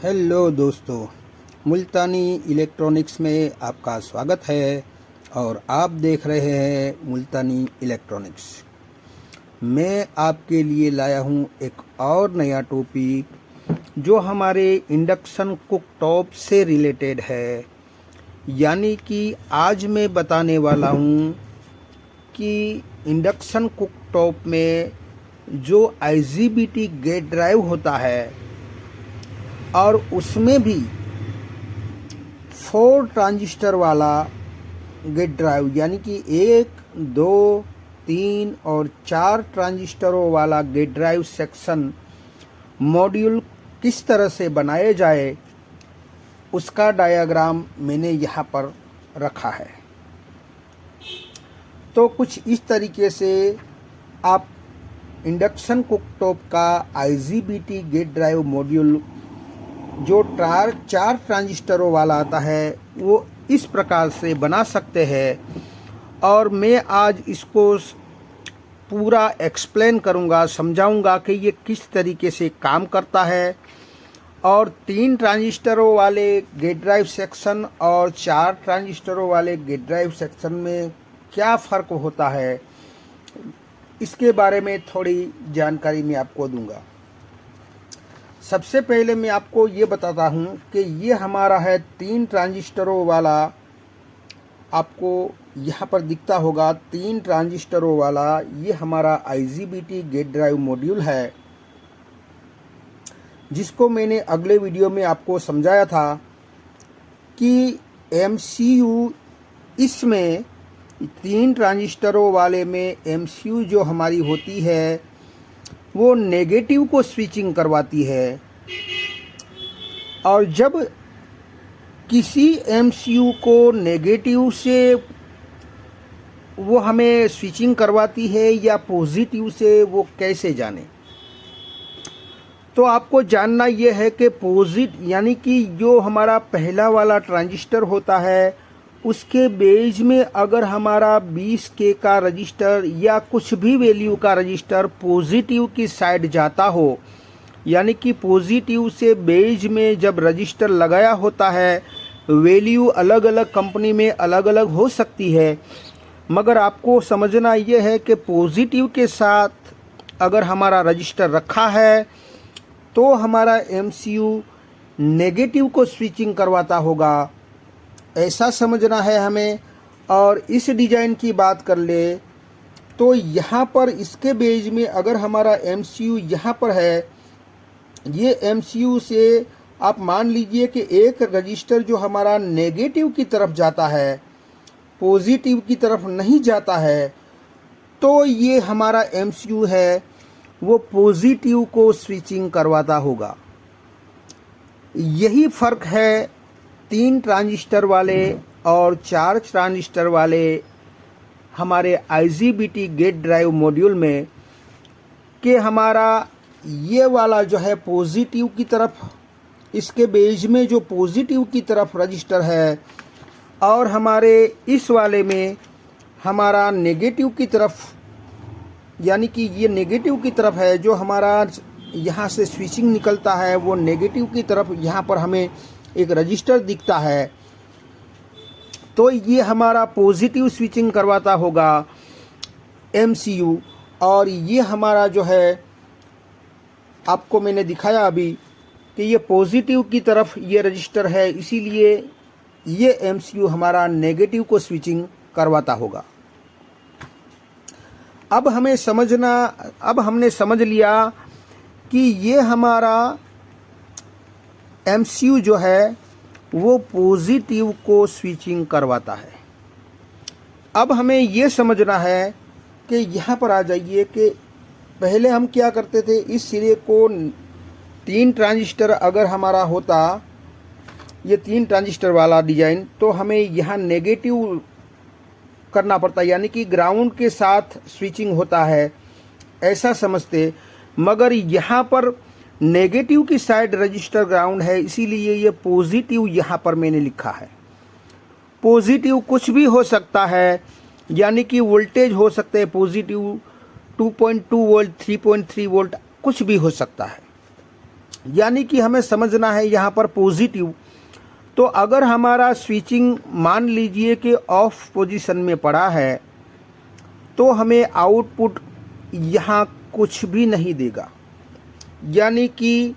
Hello दोस्तों, मुल्तानी electronics में आपका स्वागत है और आप देख रहे हैं मुल्तानी इलेक्ट्रॉनिक्स। मैं आपके लिए लाया हूं एक और नया टॉपिक जो हमारे इंडक्शन कुक टॉप से रिलेटेड है। यानी कि आज मैं बताने वाला हूं कि इंडक्शन कुक टॉप में जो IGBT गेट ड्राइव होता है और उसमें भी 4 ट्रांजिस्टर वाला गेट ड्राइव, यानी कि 1, 2, 3 और 4 ट्रांजिस्टरों वाला गेट ड्राइव सेक्शन मॉड्यूल किस तरह से बनाए जाए, उसका डायग्राम मैंने यहाँ पर रखा है। तो कुछ इस तरीके से आप इंडक्शन कुकटॉप का IGBT गेट ड्राइव मॉड्यूल जो 4 ट्रांजिस्टरों वाला आता है वो इस प्रकार से बना सकते हैं। और मैं आज इसको पूरा एक्सप्लेन करूंगा, समझाऊंगा कि ये किस तरीके से काम करता है और 3 ट्रांजिस्टरों वाले गेट ड्राइव सेक्शन और 4 ट्रांजिस्टरों वाले गेट ड्राइव सेक्शन में क्या फ़र्क होता है, इसके बारे में थोड़ी जानकारी मैं आपको दूंगा। सबसे पहले मैं आपको ये बताता हूँ कि ये हमारा है 3 ट्रांजिस्टरों वाला, आपको यहाँ पर दिखता होगा 3 ट्रांजिस्टरों वाला ये हमारा IGBT गेट ड्राइव मॉड्यूल है, जिसको मैंने अगले वीडियो में आपको समझाया था कि MCU इसमें 3 ट्रांजिस्टरों वाले में MCU जो हमारी होती है वो नेगेटिव को स्विचिंग करवाती है। और जब किसी MCU को नेगेटिव से वो हमें स्विचिंग करवाती है या पॉजिटिव से, वो कैसे जाने? तो आपको जानना ये है कि यानी कि जो हमारा पहला वाला ट्रांजिस्टर होता है उसके बेस में अगर हमारा 20K का रजिस्टर या कुछ भी वैल्यू का रजिस्टर पॉजिटिव की साइड जाता हो, यानी कि पॉजिटिव से बेस में जब रजिस्टर लगाया होता है, वैल्यू अलग अलग कंपनी में अलग अलग हो सकती है, मगर आपको समझना यह है कि पॉजिटिव के साथ अगर हमारा रजिस्टर रखा है तो हमारा MCU नेगेटिव को स्विचिंग करवाता होगा, ऐसा समझना है हमें। और इस डिज़ाइन की बात कर ले तो यहाँ पर इसके बेस में अगर हमारा MCU यहाँ पर है, ये MCU से आप मान लीजिए कि एक रजिस्टर जो हमारा नेगेटिव की तरफ जाता है, पॉजिटिव की तरफ नहीं जाता है, तो ये हमारा MCU है वो पॉजिटिव को स्विचिंग करवाता होगा। यही फ़र्क है 3 ट्रांजिस्टर वाले और 4 ट्रांजिस्टर वाले हमारे IGBT गेट ड्राइव मॉड्यूल में, कि हमारा ये वाला जो है पॉजिटिव की तरफ, इसके बेस में जो पॉजिटिव की तरफ रजिस्टर है, और हमारे इस वाले में हमारा नेगेटिव की तरफ, यानी कि ये नेगेटिव की तरफ है, जो हमारा यहाँ से स्विचिंग निकलता है वो नेगेटिव की तरफ यहाँ पर हमें एक रजिस्टर दिखता है, तो ये हमारा पॉजिटिव स्विचिंग करवाता होगा MCU। और ये हमारा जो है, आपको मैंने दिखाया अभी कि ये पॉजिटिव की तरफ ये रजिस्टर है, इसीलिए ये MCU हमारा नेगेटिव को स्विचिंग करवाता होगा। अब हमने समझ लिया कि ये हमारा MCU जो है वो पॉजिटिव को स्विचिंग करवाता है। अब हमें ये समझना है कि यहाँ पर आ जाइए कि पहले हम क्या करते थे, इस सिरे को 3 ट्रांजिस्टर अगर हमारा होता, ये 3 ट्रांजिस्टर वाला डिज़ाइन, तो हमें यहाँ नेगेटिव करना पड़ता, यानी कि ग्राउंड के साथ स्विचिंग होता है, ऐसा समझते। मगर यहाँ पर नेगेटिव की साइड रजिस्टर ग्राउंड है, इसीलिए ये पॉजिटिव यहाँ पर मैंने लिखा है। पॉजिटिव कुछ भी हो सकता है, यानी कि वोल्टेज हो सकते हैं पॉजिटिव 2.2 वोल्ट, 3.3 वोल्ट, कुछ भी हो सकता है। यानी कि हमें समझना है यहाँ पर पॉजिटिव। तो अगर हमारा स्विचिंग मान लीजिए कि ऑफ पोजीशन में पड़ा है तो हमें आउटपुट यहाँ कुछ भी नहीं देगा, यानी कि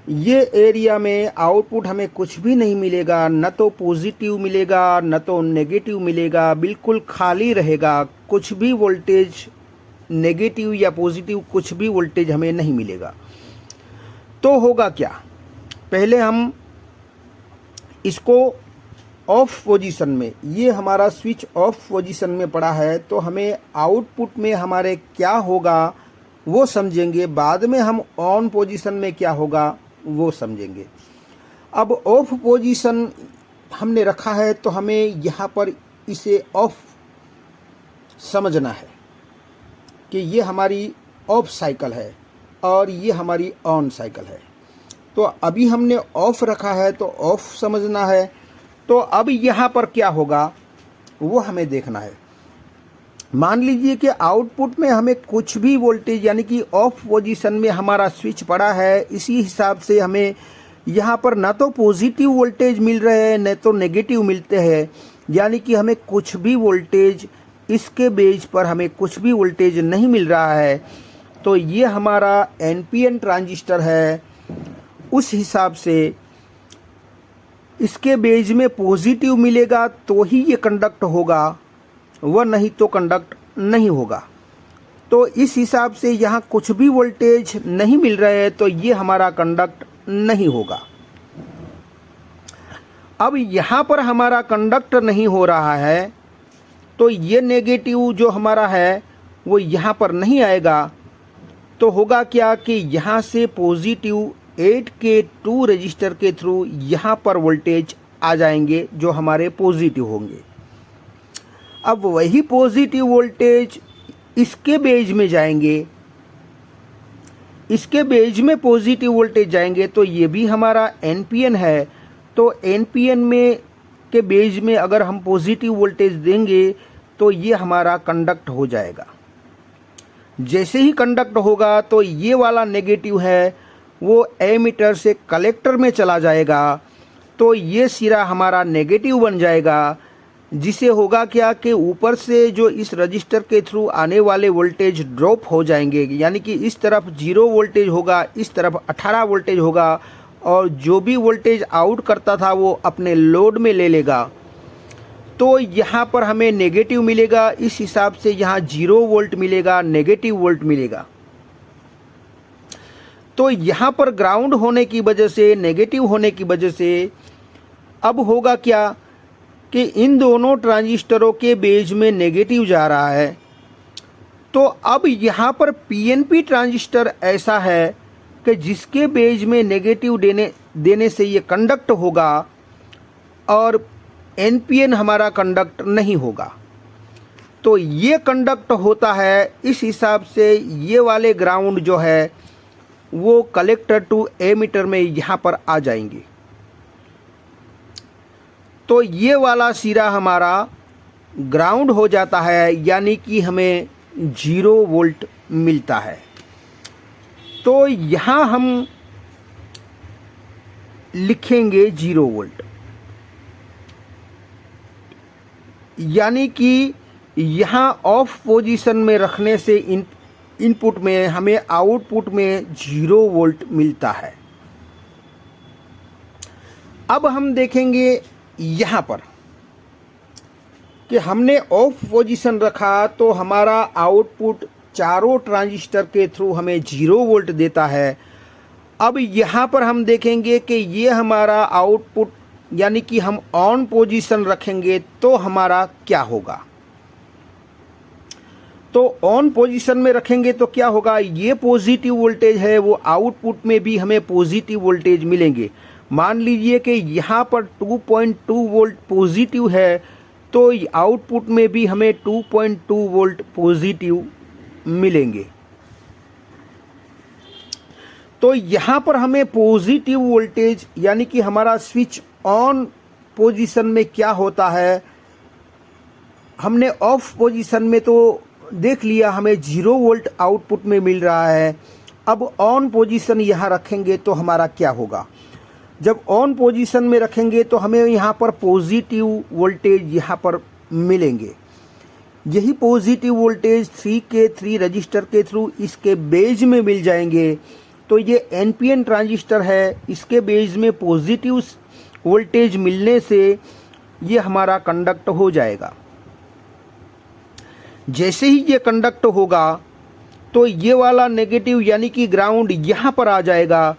ये एरिया में आउटपुट हमें कुछ भी नहीं मिलेगा, न तो पॉजिटिव मिलेगा न तो नेगेटिव मिलेगा, बिल्कुल खाली रहेगा। कुछ भी वोल्टेज नेगेटिव या पॉजिटिव कुछ भी वोल्टेज हमें नहीं मिलेगा। तो होगा क्या, पहले हम इसको ऑफ पोजीशन में, ये हमारा स्विच ऑफ पोजीशन में पड़ा है तो हमें आउटपुट में हमारे क्या होगा वो समझेंगे, बाद में हम ऑन पोजीशन में क्या होगा वो समझेंगे। अब ऑफ पोजीशन हमने रखा है तो हमें यहाँ पर इसे ऑफ समझना है कि ये हमारी ऑफ साइकिल है और ये हमारी ऑन साइकिल है। तो अभी हमने ऑफ रखा है तो ऑफ समझना है। तो अब यहाँ पर क्या होगा वो हमें देखना है। मान लीजिए कि आउटपुट में हमें कुछ भी वोल्टेज, यानी कि ऑफ पोजीशन में हमारा स्विच पड़ा है, इसी हिसाब से हमें यहाँ पर ना तो पॉजिटिव वोल्टेज मिल रहे हैं न तो नेगेटिव मिलते हैं, यानी कि हमें कुछ भी वोल्टेज, इसके बेस पर हमें कुछ भी वोल्टेज नहीं मिल रहा है। तो ये हमारा एनपीएन ट्रांजिस्टर है, उस हिसाब से इसके बेस में पॉजिटिव मिलेगा तो ही ये कंडक्ट होगा, वह नहीं तो कंडक्ट नहीं होगा। तो इस हिसाब से यहाँ कुछ भी वोल्टेज नहीं मिल रहे हैं तो ये हमारा कंडक्ट नहीं होगा। अब यहाँ पर हमारा कंडक्ट नहीं हो रहा है तो ये नेगेटिव जो हमारा है वो यहाँ पर नहीं आएगा। तो होगा क्या कि यहाँ से पॉजिटिव 8K2 रजिस्टर के थ्रू यहाँ पर वोल्टेज आ जाएंगे जो हमारे पॉजिटिव होंगे। अब वही पॉजिटिव वोल्टेज इसके बेस में जाएंगे, इसके बेस में पॉजिटिव वोल्टेज जाएंगे तो ये भी हमारा एनपीएन है। तो एनपीएन में के बेस में अगर हम पॉजिटिव वोल्टेज देंगे तो ये हमारा कंडक्ट हो जाएगा। जैसे ही कंडक्ट होगा तो ये वाला नेगेटिव है वो एमीटर से कलेक्टर में चला जाएगा, तो ये सिरा हमारा नेगेटिव बन जाएगा, जिसे होगा क्या कि ऊपर से जो इस रजिस्टर के थ्रू आने वाले वोल्टेज ड्रॉप हो जाएंगे, यानी कि इस तरफ 0 वोल्टेज होगा, इस तरफ 18 वोल्टेज होगा और जो भी वोल्टेज आउट करता था वो अपने लोड में ले लेगा। तो यहाँ पर हमें नेगेटिव मिलेगा, इस हिसाब से यहाँ 0 वोल्ट मिलेगा, नेगेटिव वोल्ट मिलेगा। तो यहाँ पर ग्राउंड होने की वजह से, नेगेटिव होने की वजह से अब होगा क्या कि इन दोनों ट्रांजिस्टरों के बेस में नेगेटिव जा रहा है। तो अब यहाँ पर पीएनपी ट्रांजिस्टर ऐसा है कि जिसके बेस में नेगेटिव देने से ये कंडक्ट होगा और एनपीएन हमारा कंडक्ट नहीं होगा। तो ये कंडक्ट होता है, इस हिसाब से ये वाले ग्राउंड जो है वो कलेक्टर टू एमीटर में यहाँ पर आ जाएंगे। तो ये वाला सिरा हमारा ग्राउंड हो जाता है, यानी कि हमें 0 वोल्ट मिलता है। तो यहाँ हम लिखेंगे 0 वोल्ट, यानी कि यहाँ ऑफ पोजीशन में रखने से इनपुट में हमें आउटपुट में 0 वोल्ट मिलता है। अब हम देखेंगे यहाँ पर कि हमने ऑफ पोजीशन रखा तो हमारा आउटपुट चारों ट्रांजिस्टर के थ्रू हमें 0 वोल्ट देता है। अब यहाँ पर हम देखेंगे कि ये हमारा आउटपुट, यानी कि हम ऑन पोजीशन रखेंगे तो हमारा क्या होगा। तो ऑन पोजीशन में रखेंगे तो क्या होगा, ये पॉजिटिव वोल्टेज है वो आउटपुट में भी हमें पॉजिटिव वोल्टेज मिलेंगे। मान लीजिए कि यहाँ पर 2.2 वोल्ट पॉजिटिव है तो आउटपुट में भी हमें 2.2 वोल्ट पॉजिटिव मिलेंगे। तो यहाँ पर हमें पॉजिटिव वोल्टेज, यानी कि हमारा स्विच ऑन पोजीशन में क्या होता है, हमने ऑफ पोजीशन में तो देख लिया हमें 0 वोल्ट आउटपुट में मिल रहा है। अब ऑन पोजीशन यहाँ रखेंगे तो हमारा क्या होगा? जब ऑन पोजीशन में रखेंगे तो हमें यहाँ पर पॉजिटिव वोल्टेज यहाँ पर मिलेंगे। यही पॉजिटिव वोल्टेज 3 के 3 रजिस्टर के थ्रू इसके बेज में मिल जाएंगे। तो ये एनपीएन ट्रांजिस्टर है, इसके बेज में पॉजिटिव वोल्टेज मिलने से ये हमारा कंडक्ट हो जाएगा। जैसे ही ये कंडक्ट होगा तो ये वाला नेगेटिव यानी कि ग्राउंड यहाँ पर आ जाएगा,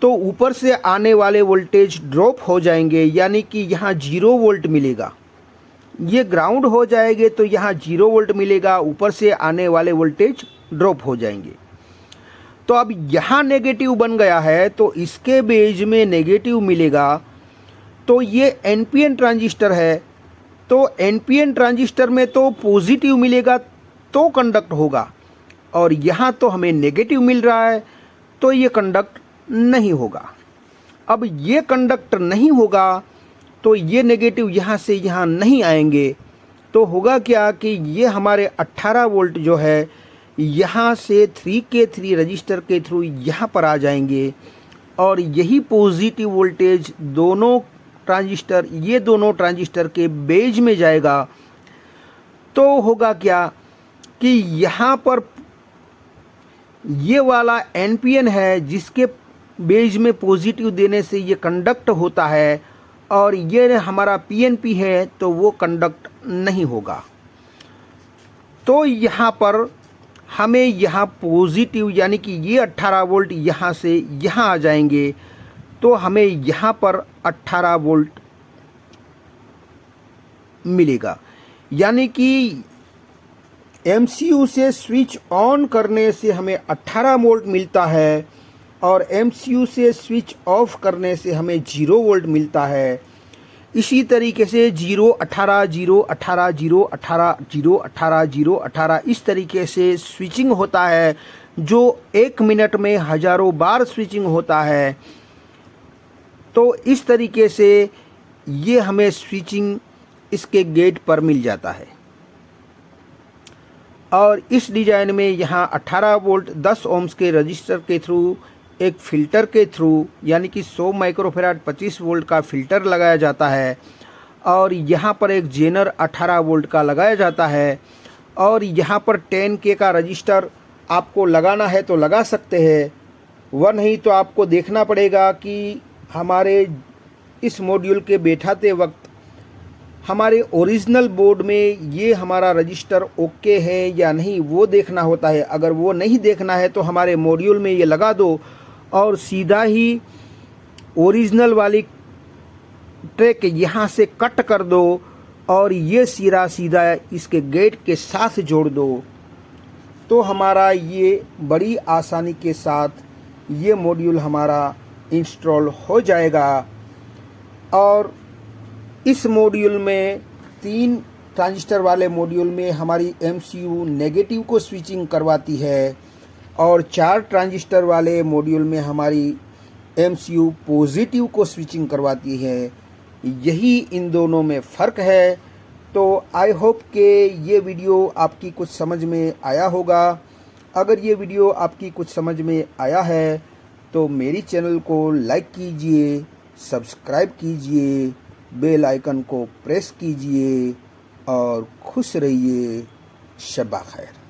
तो ऊपर से आने वाले वोल्टेज ड्रॉप हो जाएंगे, यानी कि यहाँ 0 वोल्ट मिलेगा। ये ग्राउंड हो जाएंगे तो यहाँ 0 वोल्ट मिलेगा, ऊपर से आने वाले वोल्टेज ड्रॉप हो जाएंगे। तो अब यहाँ नेगेटिव बन गया है तो इसके बेज में नेगेटिव मिलेगा। तो ये एनपीएन ट्रांजिस्टर है, तो एनपीएन ट्रांजिस्टर में तो पॉजिटिव मिलेगा तो कंडक्ट होगा, और यहाँ तो हमें नेगेटिव मिल रहा है तो ये कंडक्ट नहीं होगा। अब ये कंडक्ट नहीं होगा तो ये नेगेटिव यहाँ से यहाँ नहीं आएंगे, तो होगा क्या कि ये हमारे 18 वोल्ट जो है यहाँ से 3 के 3 रजिस्टर के थ्रू यहाँ पर आ जाएंगे, और यही पॉजिटिव वोल्टेज ये दोनों ट्रांजिस्टर के बेज में जाएगा। तो होगा क्या कि यहाँ पर ये वाला एनपीएन है जिसके बेज में पॉजिटिव देने से ये कंडक्ट होता है, और ये हमारा पीएनपी है तो वो कंडक्ट नहीं होगा। तो यहाँ पर हमें यहाँ पॉजिटिव यानी कि ये 18 वोल्ट यहाँ से यहाँ आ जाएंगे, तो हमें यहाँ पर 18 वोल्ट मिलेगा। यानी कि एमसीयू से स्विच ऑन करने से हमें 18 वोल्ट मिलता है, और एमसीयू से स्विच ऑफ करने से हमें 0 वोल्ट मिलता है। इसी तरीके से 0 18 0 18 0 18 0 18 0 18 इस तरीके से स्विचिंग होता है, जो 1 मिनट में हज़ारों बार स्विचिंग होता है। तो इस तरीके से ये हमें स्विचिंग इसके गेट पर मिल जाता है। और इस डिज़ाइन में यहाँ 18 वोल्ट 10 ओम्स के रजिस्टर के थ्रू एक फ़िल्टर के थ्रू यानी कि 100 माइक्रोफैराड 25 वोल्ट का फ़िल्टर लगाया जाता है, और यहाँ पर एक जेनर 18 वोल्ट का लगाया जाता है, और यहाँ पर 10K का रजिस्टर आपको लगाना है तो लगा सकते हैं, वह नहीं तो आपको देखना पड़ेगा कि हमारे इस मॉड्यूल के बैठाते वक्त हमारे ओरिजिनल बोर्ड में ये हमारा रजिस्टर ओके है या नहीं, वो देखना होता है। अगर वो नहीं देखना है तो हमारे मॉड्यूल में ये लगा दो और सीधा ही ओरिजिनल वाली ट्रैक यहाँ से कट कर दो, और ये सिरा सीधा इसके गेट के साथ जोड़ दो, तो हमारा ये बड़ी आसानी के साथ ये मॉड्यूल हमारा इंस्टॉल हो जाएगा। और इस मॉड्यूल में 3 ट्रांजिस्टर वाले मॉड्यूल में हमारी एमसीयू नेगेटिव को स्विचिंग करवाती है, और 4 ट्रांजिस्टर वाले मॉड्यूल में हमारी एमसीयू पॉजिटिव को स्विचिंग करवाती है। यही इन दोनों में फ़र्क है। तो आई होप कि ये वीडियो आपकी कुछ समझ में आया होगा। अगर ये वीडियो आपकी कुछ समझ में आया है तो मेरी चैनल को लाइक कीजिए, सब्सक्राइब कीजिए, बेल आइकन को प्रेस कीजिए, और खुश रहिए। शब्बा खैर।